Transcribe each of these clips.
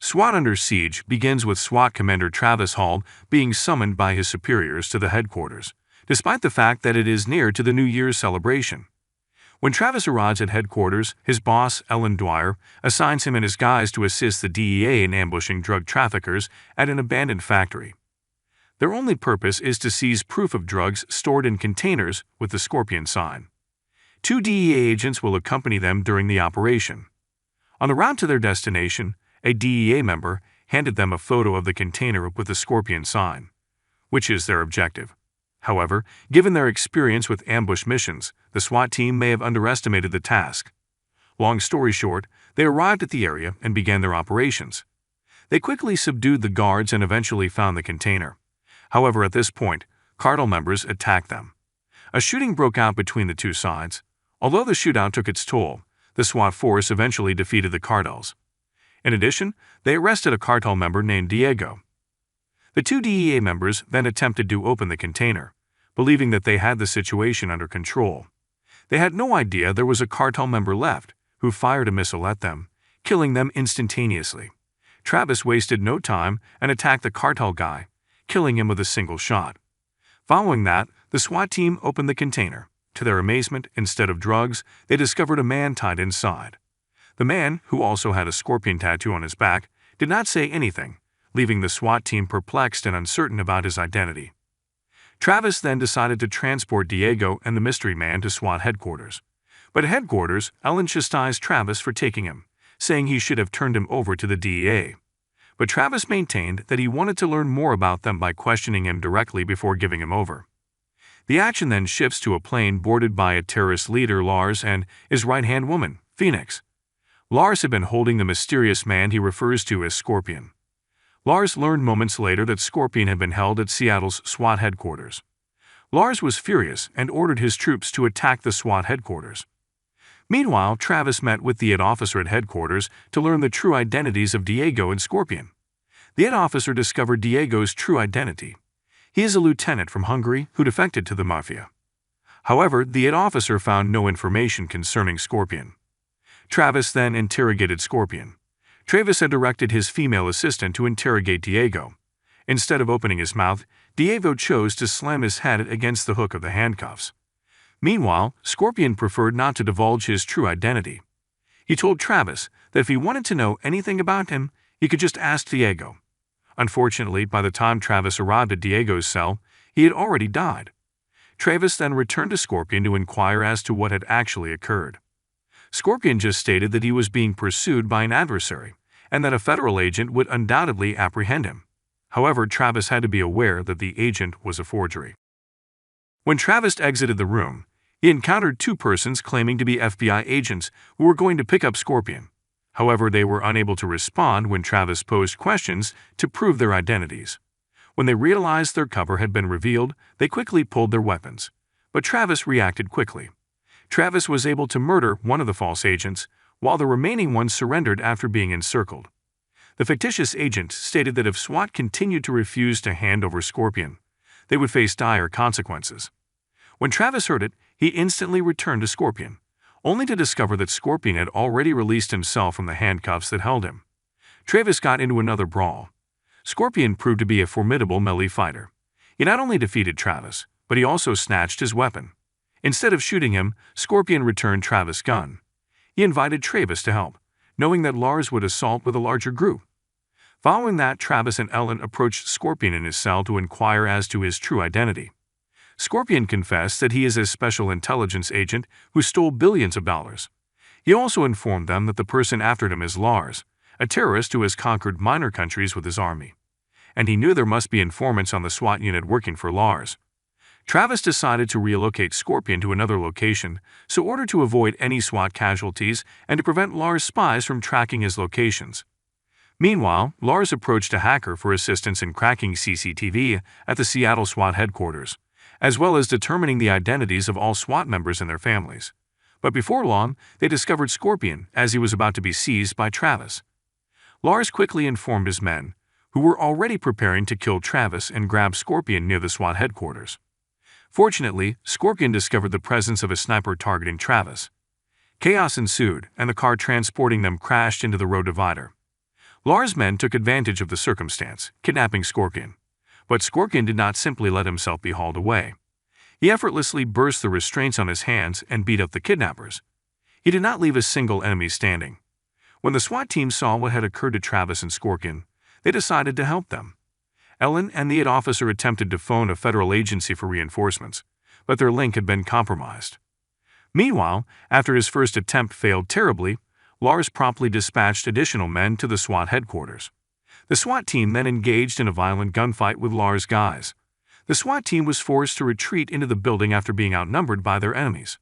SWAT Under Siege begins with SWAT Commander Travis Hall being summoned by his superiors to the headquarters, despite the fact that it is near to the New Year's celebration. When Travis arrives at headquarters, his boss, Ellen Dwyer, assigns him and his guys to assist the DEA in ambushing drug traffickers at an abandoned factory. Their only purpose is to seize proof of drugs stored in containers with the Scorpion sign. 2 DEA agents will accompany them during the operation. On the route to their destination, a DEA member handed them a photo of the container with the Scorpion sign, which is their objective. However, given their experience with ambush missions, the SWAT team may have underestimated the task. Long story short, they arrived at the area and began their operations. They quickly subdued the guards and eventually found the container. However, at this point, cartel members attacked them. A shooting broke out between the two sides. Although the shootout took its toll, the SWAT force eventually defeated the cartels. In addition, they arrested a cartel member named Diego. The 2 DEA members then attempted to open the container, believing that they had the situation under control. They had no idea there was a cartel member left, who fired a missile at them, killing them instantaneously. Travis wasted no time and attacked the cartel guy, killing him with a single shot. Following that, the SWAT team opened the container. To their amazement, instead of drugs, they discovered a man tied inside. The man, who also had a scorpion tattoo on his back, did not say anything, leaving the SWAT team perplexed and uncertain about his identity. Travis then decided to transport Diego and the mystery man to SWAT headquarters. But at headquarters, Ellen chastised Travis for taking him, saying he should have turned him over to the DEA. But Travis maintained that he wanted to learn more about them by questioning him directly before giving him over. The action then shifts to a plane boarded by a terrorist leader, Lars, and his right-hand woman, Phoenix. Lars had been holding the mysterious man he refers to as Scorpion. Lars learned moments later that Scorpion had been held at Seattle's SWAT headquarters. Lars was furious and ordered his troops to attack the SWAT headquarters. Meanwhile, Travis met with the head officer at headquarters to learn the true identities of Diego and Scorpion. The head officer discovered Diego's true identity. He is a lieutenant from Hungary who defected to the Mafia. However, the head officer found no information concerning Scorpion. Travis then interrogated Scorpion. Travis had directed his female assistant to interrogate Diego. Instead of opening his mouth, Diego chose to slam his head against the hook of the handcuffs. Meanwhile, Scorpion preferred not to divulge his true identity. He told Travis that if he wanted to know anything about him, he could just ask Diego. Unfortunately, by the time Travis arrived at Diego's cell, he had already died. Travis then returned to Scorpion to inquire as to what had actually occurred. Scorpion just stated that he was being pursued by an adversary, and that a federal agent would undoubtedly apprehend him. However, Travis had to be aware that the agent was a forgery. When Travis exited the room, he encountered 2 persons claiming to be FBI agents who were going to pick up Scorpion. However, they were unable to respond when Travis posed questions to prove their identities. When they realized their cover had been revealed, they quickly pulled their weapons. But Travis reacted quickly. Travis was able to murder one of the false agents, while the remaining one surrendered after being encircled. The fictitious agent stated that if SWAT continued to refuse to hand over Scorpion, they would face dire consequences. When Travis heard it, he instantly returned to Scorpion, only to discover that Scorpion had already released himself from the handcuffs that held him. Travis got into another brawl. Scorpion proved to be a formidable melee fighter. He not only defeated Travis, but he also snatched his weapon. Instead of shooting him, Scorpion returned Travis' gun. He invited Travis to help, knowing that Lars would assault with a larger group. Following that, Travis and Ellen approached Scorpion in his cell to inquire as to his true identity. Scorpion confessed that he is a special intelligence agent who stole billions of dollars. He also informed them that the person after him is Lars, a terrorist who has conquered minor countries with his army. And he knew there must be informants on the SWAT unit working for Lars. Travis decided to relocate Scorpion to another location, so in order to avoid any SWAT casualties and to prevent Lars' spies from tracking his locations. Meanwhile, Lars approached a hacker for assistance in cracking CCTV at the Seattle SWAT headquarters, as well as determining the identities of all SWAT members and their families. But before long, they discovered Scorpion as he was about to be seized by Travis. Lars quickly informed his men, who were already preparing to kill Travis and grab Scorpion near the SWAT headquarters. Fortunately, Scorpion discovered the presence of a sniper targeting Travis. Chaos ensued, and the car transporting them crashed into the road divider. Lars' men took advantage of the circumstance, kidnapping Scorpion. But Scorpion did not simply let himself be hauled away. He effortlessly burst the restraints on his hands and beat up the kidnappers. He did not leave a single enemy standing. When the SWAT team saw what had occurred to Travis and Scorpion, they decided to help them. Ellen and the 8 officer attempted to phone a federal agency for reinforcements, but their link had been compromised. Meanwhile, after his first attempt failed terribly, Lars promptly dispatched additional men to the SWAT headquarters. The SWAT team then engaged in a violent gunfight with Lars' guys. The SWAT team was forced to retreat into the building after being outnumbered by their enemies.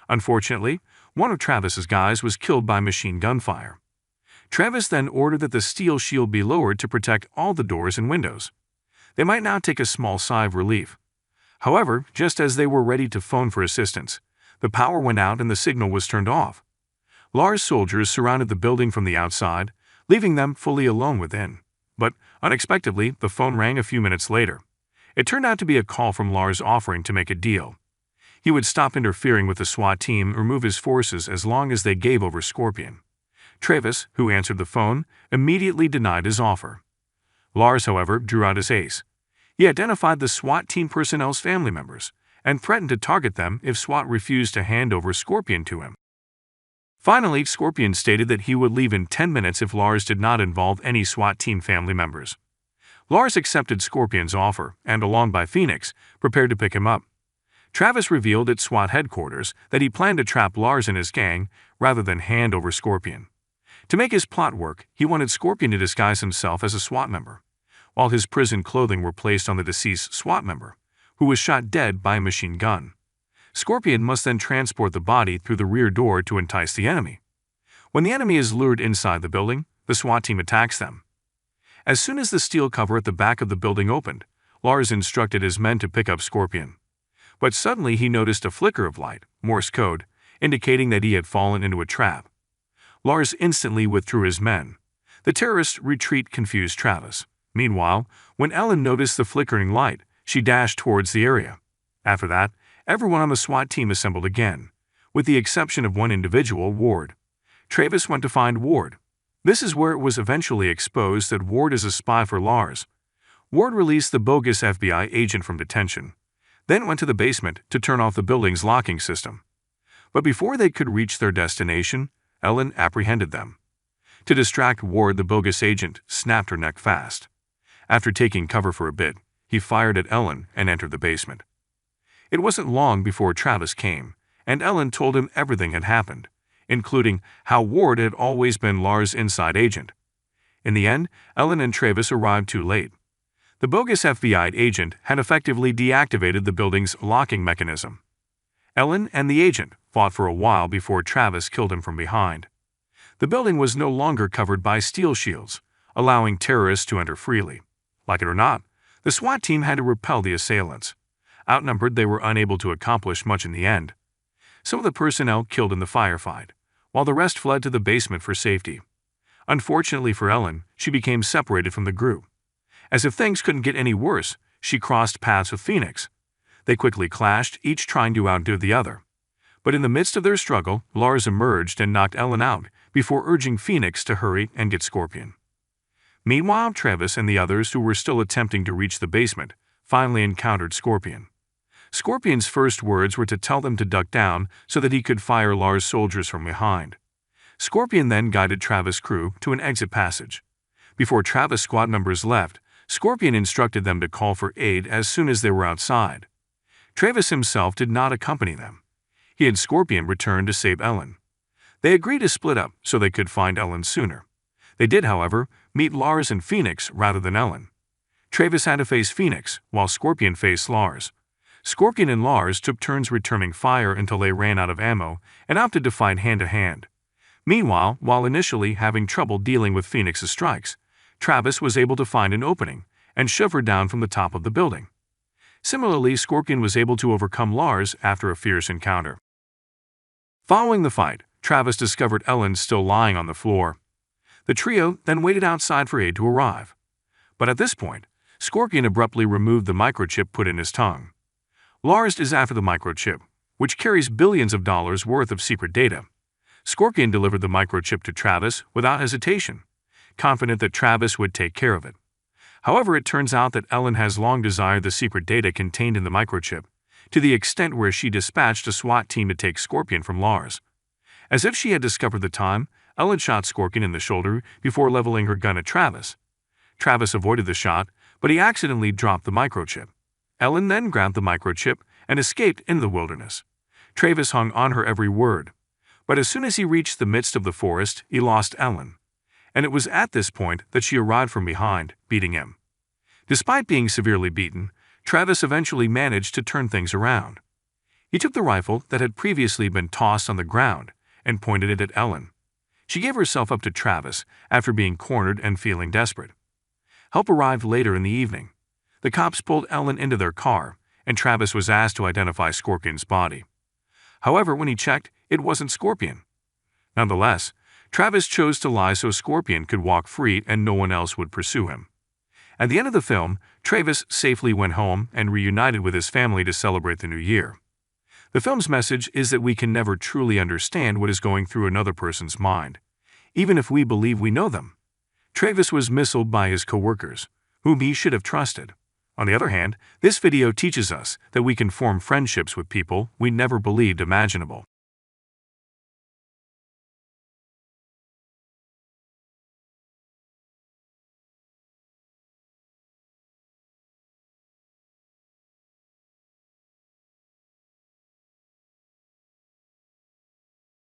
Unfortunately, one of Travis's guys was killed by machine gun fire. Travis then ordered that the steel shield be lowered to protect all the doors and windows. They might now take a small sigh of relief. However, just as they were ready to phone for assistance, the power went out and the signal was turned off. Lars' soldiers surrounded the building from the outside, leaving them fully alone within. But, unexpectedly, the phone rang a few minutes later. It turned out to be a call from Lars offering to make a deal. He would stop interfering with the SWAT team and remove his forces as long as they gave over Scorpion. Travis, who answered the phone, immediately denied his offer. Lars, however, drew out his ace. He identified the SWAT team personnel's family members and threatened to target them if SWAT refused to hand over Scorpion to him. Finally, Scorpion stated that he would leave in 10 minutes if Lars did not involve any SWAT team family members. Lars accepted Scorpion's offer and, along by Phoenix, prepared to pick him up. Travis revealed at SWAT headquarters that he planned to trap Lars and his gang rather than hand over Scorpion. To make his plot work, he wanted Scorpion to disguise himself as a SWAT member, while his prison clothing were placed on the deceased SWAT member, who was shot dead by a machine gun. Scorpion must then transport the body through the rear door to entice the enemy. When the enemy is lured inside the building, the SWAT team attacks them. As soon as the steel cover at the back of the building opened, Lars instructed his men to pick up Scorpion. But suddenly he noticed a flicker of light, Morse code, indicating that he had fallen into a trap. Lars instantly withdrew his men. The terrorists' retreat confused Travis. Meanwhile, when Ellen noticed the flickering light, she dashed towards the area. After that, everyone on the SWAT team assembled again, with the exception of one individual, Ward. Travis went to find Ward. This is where it was eventually exposed that Ward is a spy for Lars. Ward released the bogus FBI agent from detention, then went to the basement to turn off the building's locking system. But before they could reach their destination, Ellen apprehended them. To distract Ward, the bogus agent snapped her neck fast. After taking cover for a bit, he fired at Ellen and entered the basement. It wasn't long before Travis came, and Ellen told him everything had happened, including how Ward had always been Lars' inside agent. In the end, Ellen and Travis arrived too late. The bogus FBI agent had effectively deactivated the building's locking mechanism. Ellen and the agent fought for a while before Travis killed him from behind. The building was no longer covered by steel shields, allowing terrorists to enter freely. Like it or not, the SWAT team had to repel the assailants. Outnumbered, they were unable to accomplish much in the end. Some of the personnel killed in the firefight, while the rest fled to the basement for safety. Unfortunately for Ellen, she became separated from the group. As if things couldn't get any worse, she crossed paths with Phoenix. They quickly clashed, each trying to outdo the other. But in the midst of their struggle, Lars emerged and knocked Ellen out before urging Phoenix to hurry and get Scorpion. Meanwhile, Travis and the others who were still attempting to reach the basement finally encountered Scorpion. Scorpion's first words were to tell them to duck down so that he could fire Lars' soldiers from behind. Scorpion then guided Travis' crew to an exit passage. Before Travis' squad members left, Scorpion instructed them to call for aid as soon as they were outside. Travis himself did not accompany them. He and Scorpion returned to save Ellen. They agreed to split up so they could find Ellen sooner. They did, however, meet Lars and Phoenix rather than Ellen. Travis had to face Phoenix, while Scorpion faced Lars. Scorpion and Lars took turns returning fire until they ran out of ammo and opted to fight hand-to-hand. Meanwhile, while initially having trouble dealing with Phoenix's strikes, Travis was able to find an opening and shove her down from the top of the building. Similarly, Scorpion was able to overcome Lars after a fierce encounter. Following the fight, Travis discovered Ellen still lying on the floor. The trio then waited outside for aid to arrive. But at this point, Scorpion abruptly removed the microchip put in his tongue. Lars is after the microchip, which carries billions of dollars worth of secret data. Scorpion delivered the microchip to Travis without hesitation. confident that Travis would take care of it. However, it turns out that Ellen has long desired the secret data contained in the microchip, to the extent where she dispatched a SWAT team to take Scorpion from Lars. As if she had discovered the time, Ellen shot Scorpion in the shoulder before leveling her gun at Travis. Travis avoided the shot, but he accidentally dropped the microchip. Ellen then grabbed the microchip and escaped into the wilderness. Travis hung on her every word. But as soon as he reached the midst of the forest, he lost Ellen. And it was at this point that she arrived from behind, beating him. Despite being severely beaten, Travis eventually managed to turn things around. He took the rifle that had previously been tossed on the ground and pointed it at Ellen. She gave herself up to Travis after being cornered and feeling desperate. Help arrived later in the evening. The cops pulled Ellen into their car, and Travis was asked to identify Scorpion's body. However, when he checked, it wasn't Scorpion. Nonetheless, Travis chose to lie so Scorpion could walk free and no one else would pursue him. At the end of the film, Travis safely went home and reunited with his family to celebrate the new year. The film's message is that we can never truly understand what is going through another person's mind, even if we believe we know them. Travis was missiled by his coworkers, whom he should have trusted. On the other hand, this video teaches us that we can form friendships with people we never believed imaginable.